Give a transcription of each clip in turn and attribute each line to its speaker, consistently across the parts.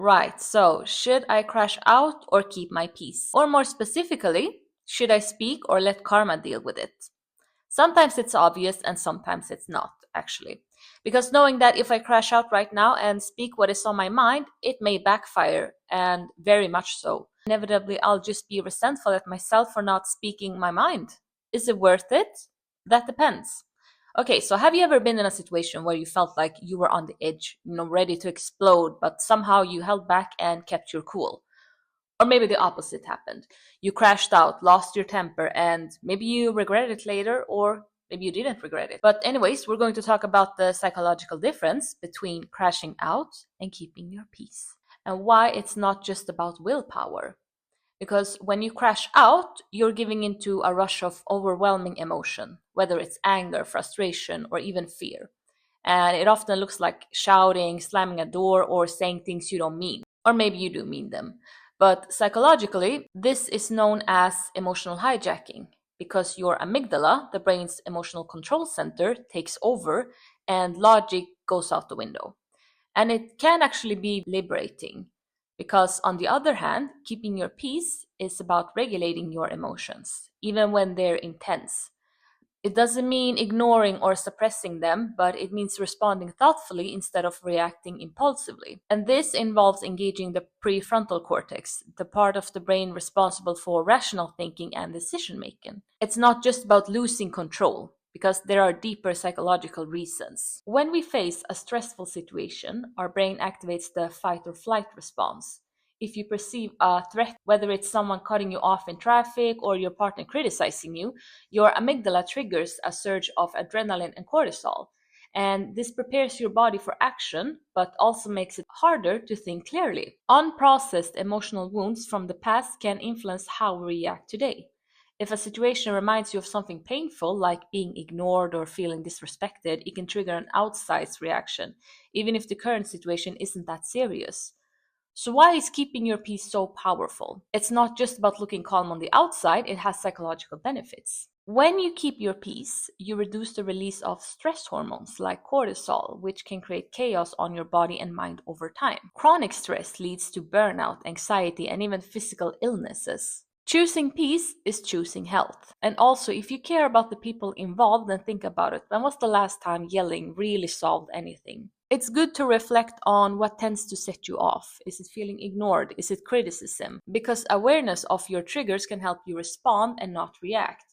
Speaker 1: Right, so should I crash out or keep my peace? Or more specifically, should I speak or let karma deal with it? Sometimes it's obvious and sometimes it's not, actually. Because knowing that if I crash out right now and speak what is on my mind, it may backfire, and very much so. Inevitably, I'll just be resentful at myself for not speaking my mind. Is it worth it? That depends. Okay, so have you ever been in a situation where you felt like you were on the edge, ready to explode, but somehow you held back and kept your cool? Or maybe the opposite happened. You crashed out, lost your temper, and maybe you regret it later, or maybe you didn't regret it. But, anyways, we're going to talk about the psychological difference between crashing out and keeping your peace, and why it's not just about willpower. Because when you crash out, you're giving into a rush of overwhelming emotion, whether it's anger, frustration, or even fear. And it often looks like shouting, slamming a door, or saying things you don't mean. Or maybe you do mean them. But psychologically, this is known as emotional hijacking because your amygdala, the brain's emotional control center, takes over and logic goes out the window. And it can actually be liberating because, on the other hand, keeping your peace is about regulating your emotions, even when they're intense. It doesn't mean ignoring or suppressing them, but it means responding thoughtfully instead of reacting impulsively. And this involves engaging the prefrontal cortex, the part of the brain responsible for rational thinking and decision making. It's not just about losing control, because there are deeper psychological reasons. When we face a stressful situation, our brain activates the fight or flight response. If you perceive a threat, whether it's someone cutting you off in traffic or your partner criticizing you, your amygdala triggers a surge of adrenaline and cortisol. And this prepares your body for action, but also makes it harder to think clearly. Unprocessed emotional wounds from the past can influence how we react today. If a situation reminds you of something painful, like being ignored or feeling disrespected, it can trigger an outsized reaction, even if the current situation isn't that serious. So, why is keeping your peace so powerful? It's not just about looking calm on the outside, it has psychological benefits. When you keep your peace, you reduce the release of stress hormones like cortisol, which can create chaos on your body and mind over time. Chronic stress leads to burnout, anxiety, and even physical illnesses. Choosing peace is choosing health. And also, if you care about the people involved, then think about it. When was the last time yelling really solved anything? It's good to reflect on what tends to set you off. Is it feeling ignored? Is it criticism? Because awareness of your triggers can help you respond and not react.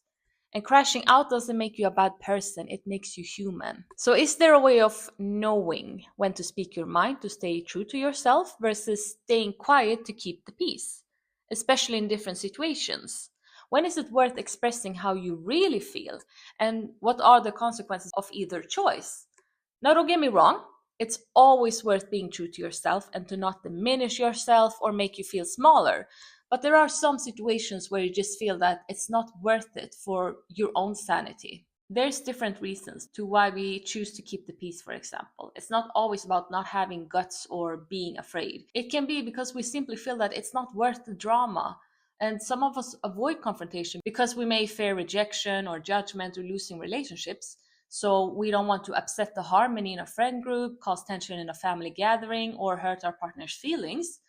Speaker 1: And crashing out doesn't make you a bad person, it makes you human. So, is there a way of knowing when to speak your mind to stay true to yourself versus staying quiet to keep the peace, especially in different situations? When is it worth expressing how you really feel? And what are the consequences of either choice? Now, don't get me wrong, it's always worth being true to yourself and to not diminish yourself or make you feel smaller. But there are some situations where you just feel that it's not worth it for your own sanity. There's different reasons to why we choose to keep the peace, for example. It's not always about not having guts or being afraid. It can be because we simply feel that it's not worth the drama. And some of us avoid confrontation because we may fear rejection or judgment or losing relationships. So we don't want to upset the harmony in a friend group, cause tension in a family gathering, or hurt our partner's feelings.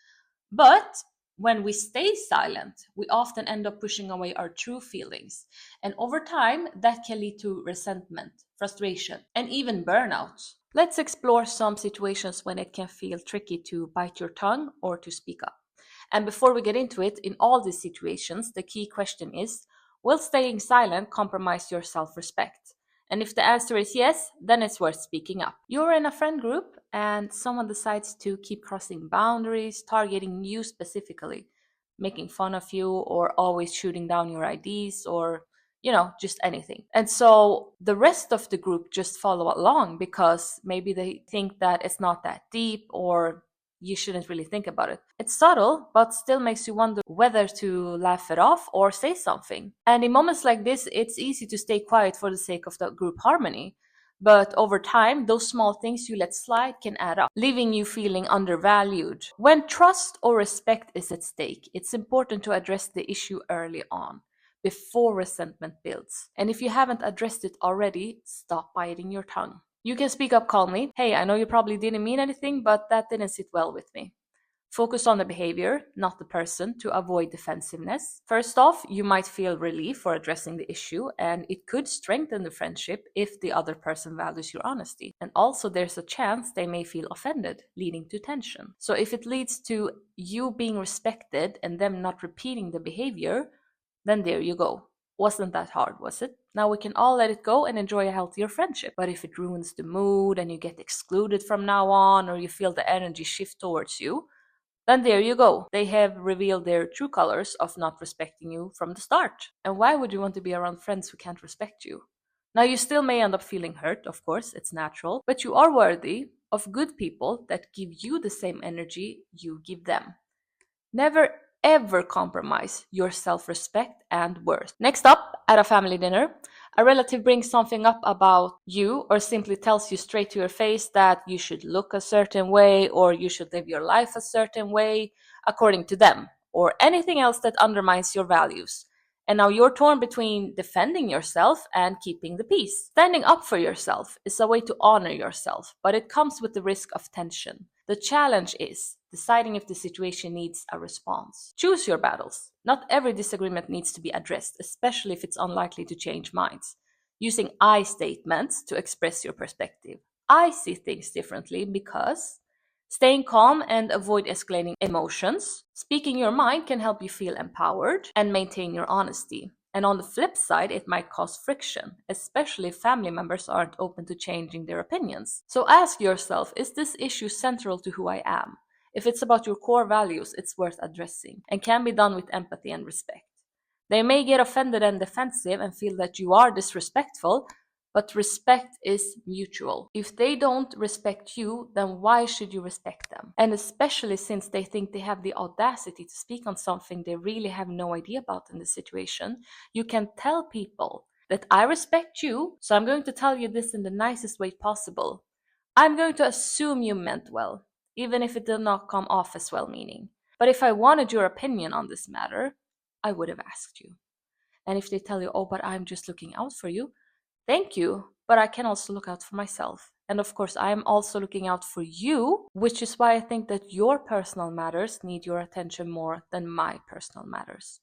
Speaker 1: But when we stay silent, we often end up pushing away our true feelings. And over time, that can lead to resentment, frustration, and even burnout. Let's explore some situations when it can feel tricky to bite your tongue or to speak up. And before we get into it, in all these situations, the key question is, will staying silent compromise your self respect? And if the answer is yes, then it's worth speaking up. You're in a friend group and someone decides to keep crossing boundaries, targeting you specifically, making fun of you, or always shooting down your IDs, or just anything. And so the rest of the group just follow along because maybe they think that it's not that deep, or you shouldn't really think about it. It's subtle, but still makes you wonder whether to laugh it off or say something. And in moments like this, it's easy to stay quiet for the sake of the group harmony. But over time, those small things you let slide can add up, leaving you feeling undervalued. When trust or respect is at stake, it's important to address the issue early on, before resentment builds. And if you haven't addressed it already, stop biting your tongue. You can speak up calmly. Hey, I know you probably didn't mean anything, but that didn't sit well with me. Focus on the behavior, not the person, to avoid defensiveness. First off, you might feel relief for addressing the issue, and it could strengthen the friendship if the other person values your honesty. And also, there's a chance they may feel offended, leading to tension. So, if it leads to you being respected and them not repeating the behavior, then there you go. Wasn't that hard, was it? Now we can all let it go and enjoy a healthier friendship. But if it ruins the mood and you get excluded from now on, or you feel the energy shift towards you, then there you go. They have revealed their true colors of not respecting you from the start. And why would you want to be around friends who can't respect you? Now, you still may end up feeling hurt, of course, it's natural, but you are worthy of good people that give you the same energy you give them. Never ever compromise your self-respect and worth. Next up, at a family dinner, a relative brings something up about you or simply tells you straight to your face that you should look a certain way or you should live your life a certain way according to them, or anything else that undermines your values. And now you're torn between defending yourself and keeping the peace. Standing up for yourself is a way to honor yourself, but it comes with the risk of tension. The challenge is deciding if the situation needs a response. Choose your battles. Not every disagreement needs to be addressed, especially if it's unlikely to change minds. Using I statements to express your perspective. I see things differently because. Staying calm and avoid escalating emotions. Speaking your mind can help you feel empowered and maintain your honesty. And on the flip side, it might cause friction, especially if family members aren't open to changing their opinions. So ask yourself, is this issue central to who I am? If it's about your core values, it's worth addressing and can be done with empathy and respect. They may get offended and defensive and feel that you are disrespectful, but respect is mutual. If they don't respect you, then why should you respect them? And especially since they think they have the audacity to speak on something they really have no idea about in the situation, you can tell people that I respect you, so I'm going to tell you this in the nicest way possible. I'm going to assume you meant well, even if it did not come off as well-meaning. But if I wanted your opinion on this matter, I would have asked you. And if they tell you, oh, but I'm just looking out for you, thank you, but I can also look out for myself. And of course, I am also looking out for you, which is why I think that your personal matters need your attention more than my personal matters.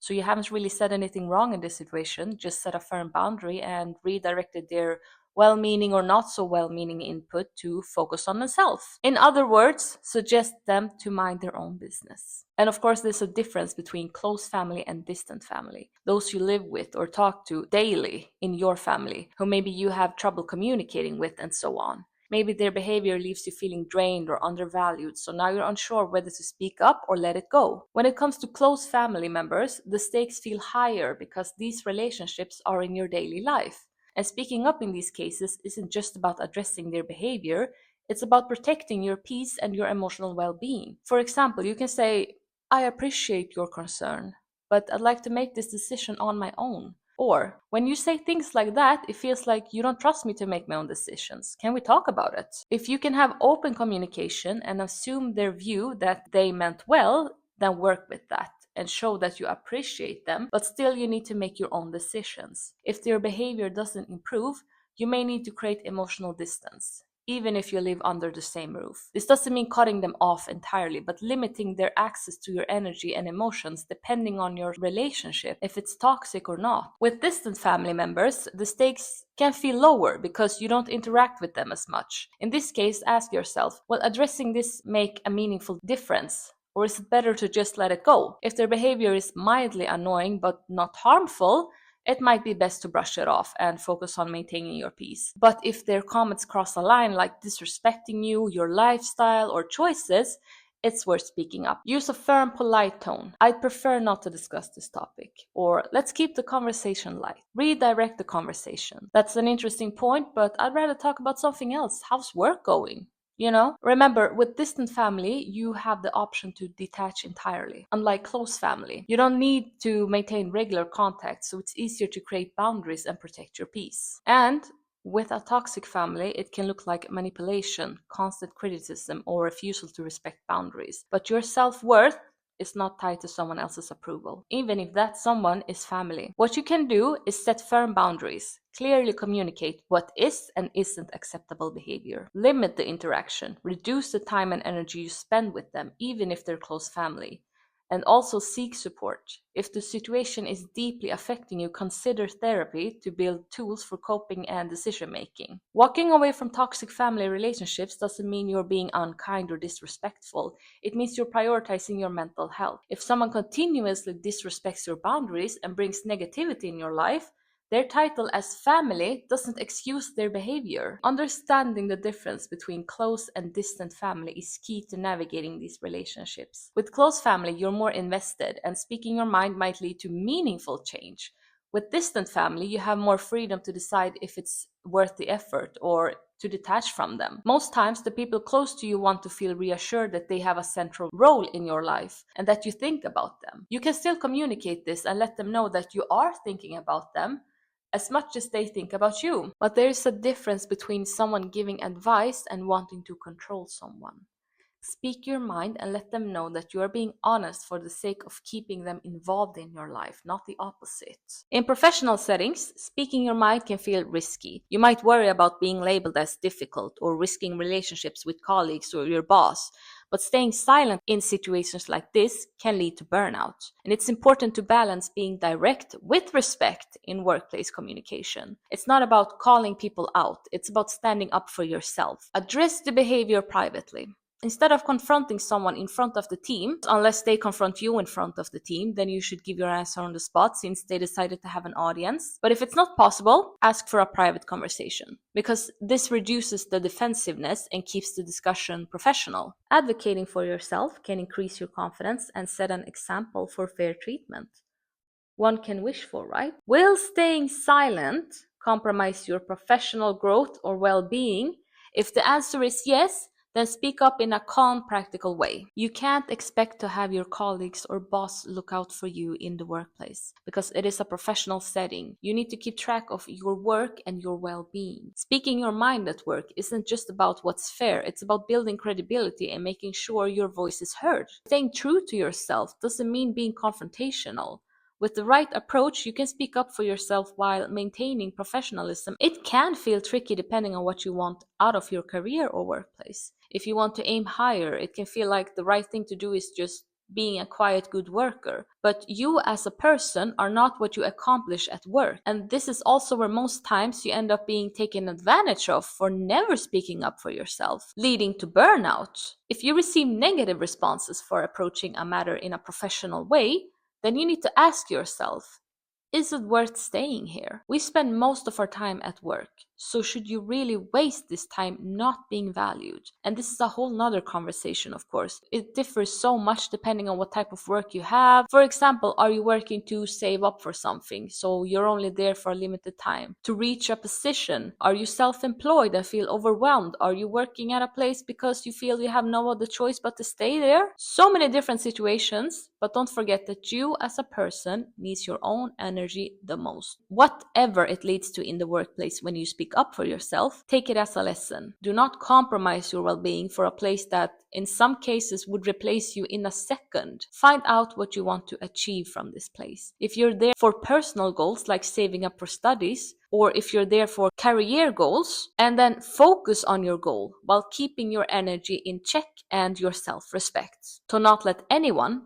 Speaker 1: So you haven't really said anything wrong in this situation, just set a firm boundary and redirected their well-meaning or not so well-meaning input to focus on themselves. In other words, suggest them to mind their own business. And of course, there's a difference between close family and distant family. Those you live with or talk to daily in your family, who maybe you have trouble communicating with and so on. Maybe their behavior leaves you feeling drained or undervalued, so now you're unsure whether to speak up or let it go. When it comes to close family members, the stakes feel higher because these relationships are in your daily life. And speaking up in these cases isn't just about addressing their behavior, it's about protecting your peace and your emotional well-being. For example, you can say, I appreciate your concern, but I'd like to make this decision on my own. Or, when you say things like that, it feels like you don't trust me to make my own decisions. Can we talk about it? If you can have open communication and assume their view that they meant well, then work with that and show that you appreciate them, but still you need to make your own decisions. If their behavior doesn't improve, you may need to create emotional distance, even if you live under the same roof. This doesn't mean cutting them off entirely, but limiting their access to your energy and emotions depending on your relationship, if it's toxic or not. With distant family members, the stakes can feel lower because you don't interact with them as much. In this case, ask yourself, will addressing this make a meaningful difference? Or is it better to just let it go? If their behavior is mildly annoying but not harmful, it might be best to brush it off and focus on maintaining your peace. But if their comments cross a line, like disrespecting you, your lifestyle, or choices, it's worth speaking up. Use a firm, polite tone. I'd prefer not to discuss this topic. Or let's keep the conversation light. Redirect the conversation. That's an interesting point, but I'd rather talk about something else. How's work going? Remember, with distant family, you have the option to detach entirely. Unlike close family, you don't need to maintain regular contact, so it's easier to create boundaries and protect your peace. And with a toxic family, it can look like manipulation, constant criticism, or refusal to respect boundaries. But your self-worth is not tied to someone else's approval, even if that someone is family. What you can do is set firm boundaries, clearly communicate what is and isn't acceptable behavior, limit the interaction, reduce the time and energy you spend with them, even if they're close family, and also seek support. If the situation is deeply affecting you, consider therapy to build tools for coping and decision making. Walking away from toxic family relationships doesn't mean you're being unkind or disrespectful. It means you're prioritizing your mental health. If someone continuously disrespects your boundaries and brings negativity in your life, their title as family doesn't excuse their behavior. Understanding the difference between close and distant family is key to navigating these relationships. With close family, you're more invested, and speaking your mind might lead to meaningful change. With distant family, you have more freedom to decide if it's worth the effort or to detach from them. Most times, the people close to you want to feel reassured that they have a central role in your life and that you think about them. You can still communicate this and let them know that you are thinking about them as much as they think about you. But there is a difference between someone giving advice and wanting to control someone. Speak your mind and let them know that you are being honest for the sake of keeping them involved in your life, not the opposite. In professional settings, speaking your mind can feel risky. You might worry about being labeled as difficult or risking relationships with colleagues or your boss. But staying silent in situations like this can lead to burnout. And it's important to balance being direct with respect in workplace communication. It's not about calling people out, it's about standing up for yourself. Address the behavior privately. Instead of confronting someone in front of the team, unless they confront you in front of the team, then you should give your answer on the spot since they decided to have an audience. But if it's not possible, ask for a private conversation, because this reduces the defensiveness and keeps the discussion professional. Advocating for yourself can increase your confidence and set an example for fair treatment. One can wish for, right? Will staying silent compromise your professional growth or well-being? If the answer is yes, then speak up in a calm, practical way. You can't expect to have your colleagues or boss look out for you in the workplace because it is a professional setting. You need to keep track of your work and your well-being. Speaking your mind at work isn't just about what's fair, it's about building credibility and making sure your voice is heard. Staying true to yourself doesn't mean being confrontational. With the right approach, you can speak up for yourself while maintaining professionalism. It can feel tricky depending on what you want out of your career or workplace. If you want to aim higher, it can feel like the right thing to do is just being a quiet, good worker. But you as a person are not what you accomplish at work. And this is also where most times you end up being taken advantage of for never speaking up for yourself, leading to burnout. If you receive negative responses for approaching a matter in a professional way, then you need to ask yourself, is it worth staying here? We spend most of our time at work, so should you really waste this time not being valued? And this is a whole nother conversation, of course. It differs so much depending on what type of work you have. For example, are you working to save up for something, so you're only there for a limited time? To reach a position, are you self-employed and feel overwhelmed? Are you working at a place because you feel you have no other choice but to stay there? So many different situations, but don't forget that you as a person needs your own energy the most. Whatever it leads to in the workplace when you speak up for yourself, take it as a lesson. Do not compromise your well-being for a place that in some cases would replace you in a second. Find out what you want to achieve from this place. If you're there for personal goals like saving up for studies, or if you're there for career goals, and then focus on your goal while keeping your energy in check and your self-respect. To not let anyone,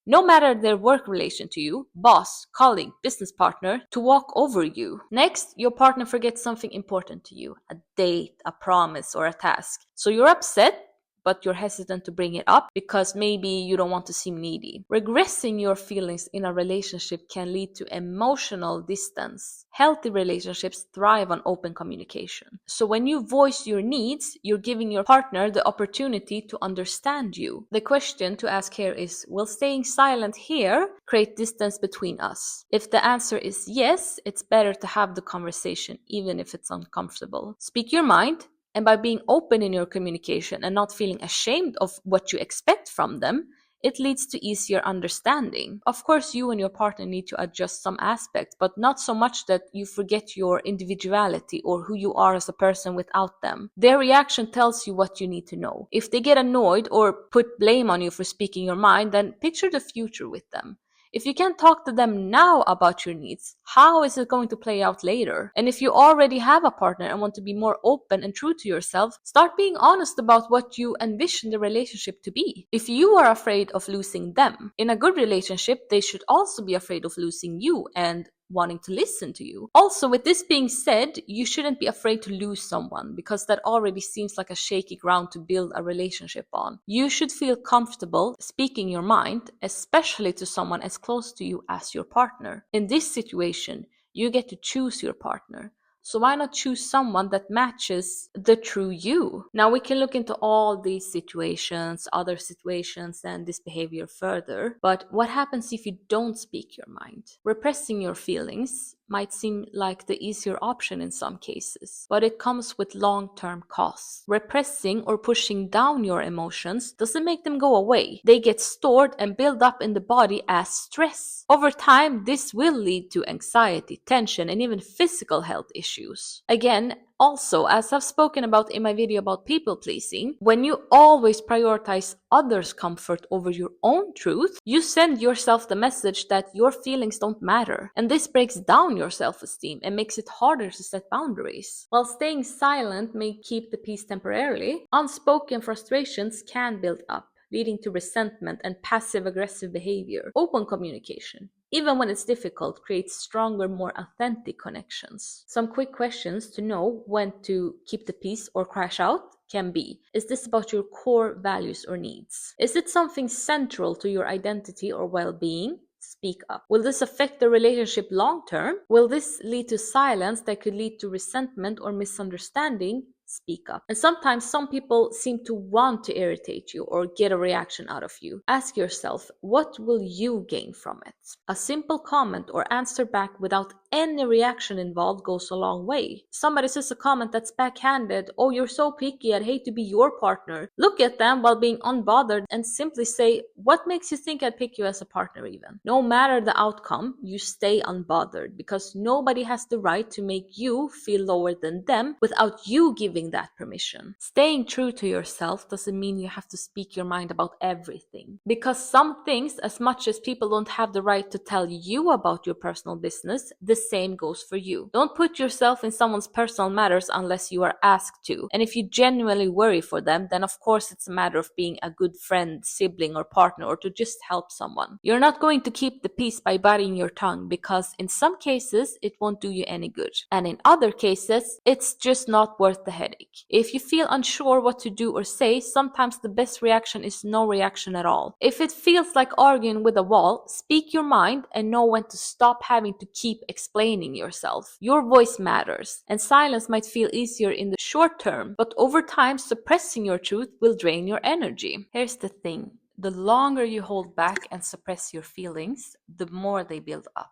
Speaker 1: no matter their work relation to you, boss, colleague, business partner, to walk over you. Next, your partner forgets something important to you, a date, a promise, or a task. So you're upset, but you're hesitant to bring it up because maybe you don't want to seem needy. Regressing your feelings in a relationship can lead to emotional distance. Healthy relationships thrive on open communication. So when you voice your needs, you're giving your partner the opportunity to understand you. The question to ask here is, will staying silent here create distance between us? If the answer is yes, it's better to have the conversation even if it's uncomfortable. Speak your mind. And by being open in your communication and not feeling ashamed of what you expect from them, it leads to easier understanding. Of course, you and your partner need to adjust some aspects, but not so much that you forget your individuality or who you are as a person without them. Their reaction tells you what you need to know. If they get annoyed or put blame on you for speaking your mind, then picture the future with them. If you can't talk to them now about your needs, how is it going to play out later? And if you already have a partner and want to be more open and true to yourself, start being honest about what you envision the relationship to be. If you are afraid of losing them, in a good relationship, they should also be afraid of losing you and wanting to listen to you. Also, with this being said, you shouldn't be afraid to lose someone because that already seems like a shaky ground to build a relationship on. You should feel comfortable speaking your mind, especially to someone as close to you as your partner. In this situation, you get to choose your partner. So why not choose someone that matches the true you? Now we can look into all these situations, other situations, and this behavior further. But what happens if you don't speak your mind? Repressing your feelings might seem like the easier option in some cases, but it comes with long-term costs. Repressing or pushing down your emotions doesn't make them go away. They get stored and build up in the body as stress. Over time, this will lead to anxiety, tension, and even physical health issues. Again, also, as I've spoken about in my video about people pleasing, when you always prioritize others' comfort over your own truth, you send yourself the message that your feelings don't matter. And this breaks down your self-esteem and makes it harder to set boundaries. While staying silent may keep the peace temporarily, unspoken frustrations can build up, leading to resentment and passive-aggressive behavior. Open communication, even when it's difficult, creates stronger, more authentic connections. Some quick questions to know when to keep the peace or crash out can be: is this about your core values or needs? Is it something central to your identity or well-being? Speak up. Will this affect the relationship long term? Will this lead to silence that could lead to resentment or misunderstanding? Speak up. And sometimes some people seem to want to irritate you or get a reaction out of you. Ask yourself, what will you gain from it? A simple comment or answer back without any reaction involved goes a long way. Somebody says a comment that's backhanded: oh, you're so picky, I'd hate to be your partner. Look at them while being unbothered and simply say, what makes you think I'd pick you as a partner even? No matter the outcome, you stay unbothered because nobody has the right to make you feel lower than them without you giving that permission. Staying true to yourself doesn't mean you have to speak your mind about everything, because some things, as much as people don't have the right to tell you about your personal business, the same goes for you. Don't put yourself in someone's personal matters unless you are asked to. And if you genuinely worry for them, then of course it's a matter of being a good friend, sibling, or partner, or to just help someone. You're not going to keep the peace by biting your tongue, because in some cases it won't do you any good, and in other cases it's just not worth the headache. If you feel unsure what to do or say, sometimes the best reaction is no reaction at all. If it feels like arguing with a wall, speak your mind and know when to stop having to keep explaining yourself. Your voice matters, and silence might feel easier in the short term, but over time, suppressing your truth will drain your energy. Here's the thing: the longer you hold back and suppress your feelings, the more they build up.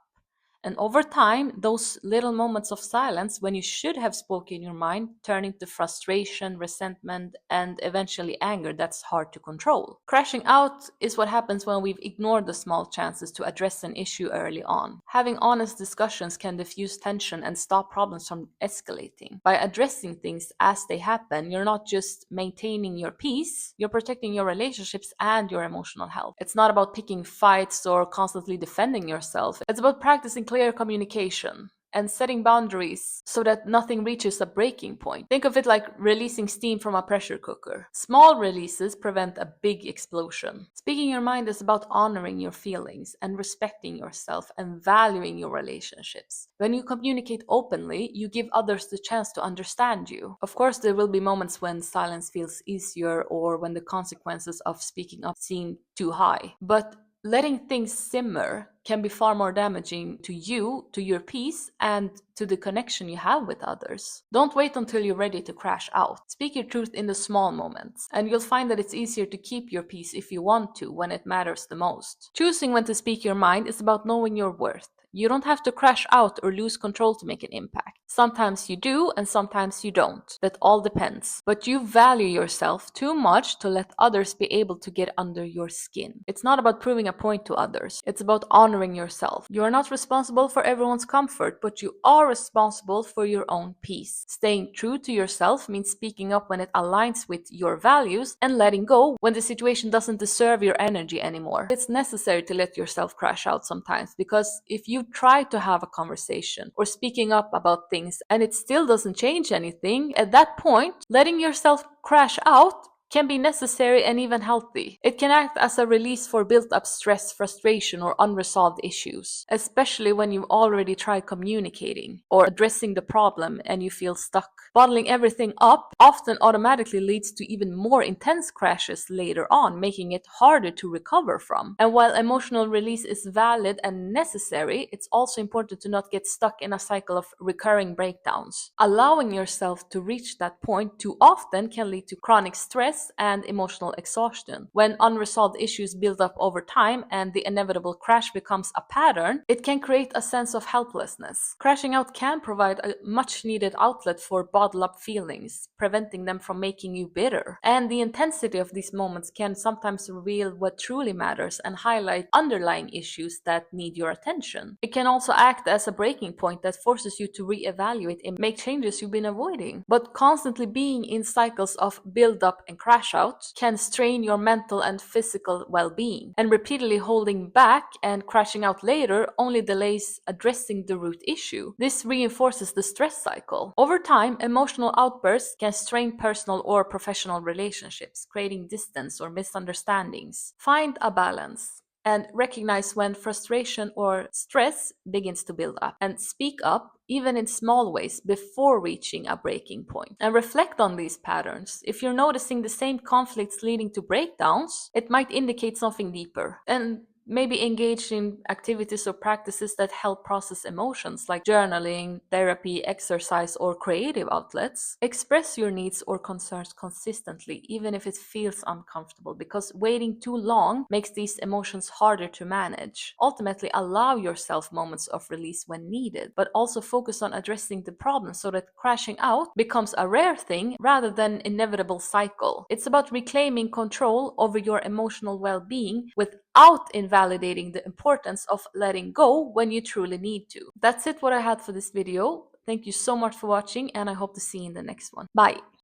Speaker 1: And over time, those little moments of silence when you should have spoken your mind turn into frustration, resentment, and eventually anger that's hard to control. Crashing out is what happens when we've ignored the small chances to address an issue early on. Having honest discussions can diffuse tension and stop problems from escalating. By addressing things as they happen, you're not just maintaining your peace, you're protecting your relationships and your emotional health. It's not about picking fights or constantly defending yourself. It's about practicing clear communication and setting boundaries so that nothing reaches a breaking point. Think of it like releasing steam from a pressure cooker. Small releases prevent a big explosion. Speaking your mind is about honoring your feelings and respecting yourself and valuing your relationships. When you communicate openly, you give others the chance to understand you. Of course, there will be moments when silence feels easier or when the consequences of speaking up seem too high. But letting things simmer can be far more damaging to you, to your peace, and to the connection you have with others. Don't wait until you're ready to crash out. Speak your truth in the small moments, and you'll find that it's easier to keep your peace if you want to when it matters the most. Choosing when to speak your mind is about knowing your worth. You don't have to crash out or lose control to make an impact. Sometimes you do, and sometimes you don't. That all depends. But you value yourself too much to let others be able to get under your skin. It's not about proving a point to others. It's about honoring yourself. You are not responsible for everyone's comfort, but you are responsible for your own peace. Staying true to yourself means speaking up when it aligns with your values and letting go when the situation doesn't deserve your energy anymore. It's necessary to let yourself crash out sometimes, because if you try to have a conversation or speaking up about things and it still doesn't change anything, at that point, letting yourself crash out can be necessary and even healthy. It can act as a release for built-up stress, frustration, or unresolved issues, especially when you've already tried communicating or addressing the problem and you feel stuck. Bottling everything up often automatically leads to even more intense crashes later on, making it harder to recover from. And while emotional release is valid and necessary, it's also important to not get stuck in a cycle of recurring breakdowns. Allowing yourself to reach that point too often can lead to chronic stress and emotional exhaustion. When unresolved issues build up over time and the inevitable crash becomes a pattern, it can create a sense of helplessness. Crashing out can provide a much needed outlet for bottled up feelings, preventing them from making you bitter. And the intensity of these moments can sometimes reveal what truly matters and highlight underlying issues that need your attention. It can also act as a breaking point that forces you to reevaluate and make changes you've been avoiding. But constantly being in cycles of build up and crash out can strain your mental and physical well-being, and repeatedly holding back and crashing out later only delays addressing the root issue. This reinforces the stress cycle. Over time, emotional outbursts can strain personal or professional relationships, creating distance or misunderstandings. Find a balance and recognize when frustration or stress begins to build up, and speak up even in small ways before reaching a breaking point. And reflect on these patterns. If you're noticing the same conflicts leading to breakdowns, it might indicate something deeper. And maybe engage in activities or practices that help process emotions, like journaling, therapy, exercise, or creative outlets. Express your needs or concerns consistently, even if it feels uncomfortable, because waiting too long makes these emotions harder to manage. Ultimately, allow yourself moments of release when needed, but also focus on addressing the problem so that crashing out becomes a rare thing rather than an inevitable cycle. It's about reclaiming control over your emotional well-being without invalidating the importance of letting go when you truly need to. That's it, what I had for this video. Thank you so much for watching, and I hope to see you in the next one. Bye!